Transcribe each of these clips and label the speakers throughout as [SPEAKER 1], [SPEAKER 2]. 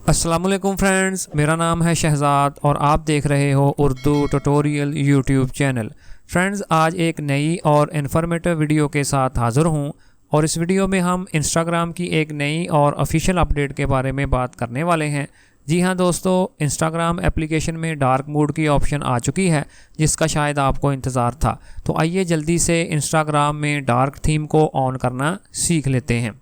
[SPEAKER 1] अस्सलामुअलैकुम फ्रेंड्स, मेरा नाम है शहज़ाद और आप देख रहे हो Urdu tutorial YouTube channel. Friends, आज एक नई और इन्फॉर्मेटिव वीडियो के साथ हाज़िर हूँ और इस वीडियो में हम इंस्टाग्राम की एक नई और ऑफिशियल अपडेट के बारे में बात करने वाले हैं। जी हाँ दोस्तों, इंस्टाग्राम एप्लीकेशन में डार्क मोड की ऑप्शन आ चुकी है जिसका शायद आपको इंतज़ार था। तो आइए जल्दी से इंस्टाग्राम में डार्क थीम को ऑन करना सीख लेते हैं।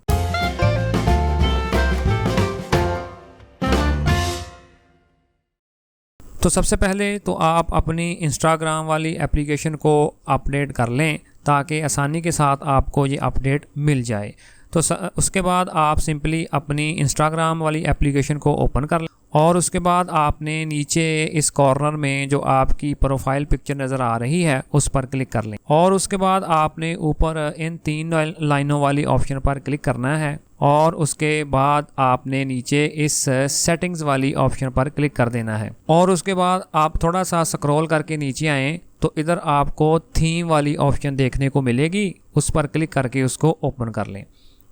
[SPEAKER 1] तो सबसे पहले तो आप अपनी इंस्टाग्राम वाली एप्लीकेशन को अपडेट कर लें ताकि आसानी के साथ आपको ये अपडेट मिल जाए। तो उसके बाद आप सिंपली अपनी इंस्टाग्राम वाली एप्लीकेशन को ओपन कर लें और उसके बाद आपने नीचे इस कॉर्नर में जो आपकी प्रोफाइल पिक्चर नज़र आ रही है उस पर क्लिक कर लें और उसके बाद आपने ऊपर इन 3 लाइनों वाली ऑप्शन पर क्लिक करना है और उसके बाद आपने नीचे इस सेटिंग्स वाली ऑप्शन पर क्लिक कर देना है और उसके बाद आप थोड़ा सा स्क्रॉल करके नीचे आएँ तो इधर आपको थीम वाली ऑप्शन देखने को मिलेगी, उस पर क्लिक करके उसको ओपन कर लें।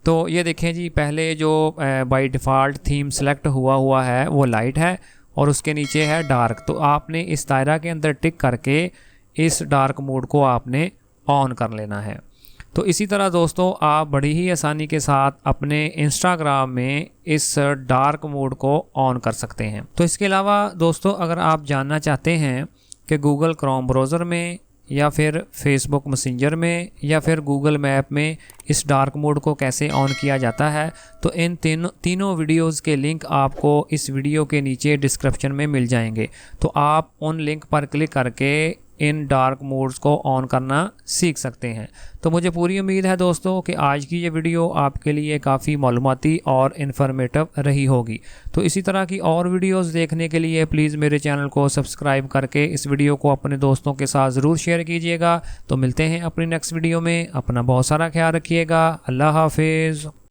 [SPEAKER 1] तो ये देखें जी, पहले जो बाय डिफ़ॉल्ट थीम सेलेक्ट हुआ है वो लाइट है और उसके नीचे है डार्क। तो आपने इस दायरा के अंदर टिक करके इस डार्क मोड को आपने ऑन कर लेना है। तो इसी तरह दोस्तों आप बड़ी ही आसानी के साथ अपने इंस्टाग्राम में इस डार्क मोड को ऑन कर सकते हैं। तो इसके अलावा दोस्तों, अगर आप जानना चाहते हैं कि गूगल क्रोम ब्राउज़र में या फिर फेसबुक मैसेंजर में या फिर गूगल मैप में इस डार्क मोड को कैसे ऑन किया जाता है, तो इन तीनों वीडियोस के लिंक आपको इस वीडियो के नीचे डिस्क्रिप्शन में मिल जाएंगे। तो आप उन लिंक पर क्लिक करके इन डार्क मोड्स को ऑन करना सीख सकते हैं। तो मुझे पूरी उम्मीद है दोस्तों कि आज की ये वीडियो आपके लिए काफ़ी मालूमाती और इन्फॉर्मेटिव रही होगी। तो इसी तरह की और वीडियोस देखने के लिए प्लीज़ मेरे चैनल को सब्सक्राइब करके इस वीडियो को अपने दोस्तों के साथ ज़रूर शेयर कीजिएगा। तो मिलते हैं अपनी नेक्स्ट वीडियो में। अपना बहुत सारा ख्याल रखिएगा। अल्लाह हाफिज़।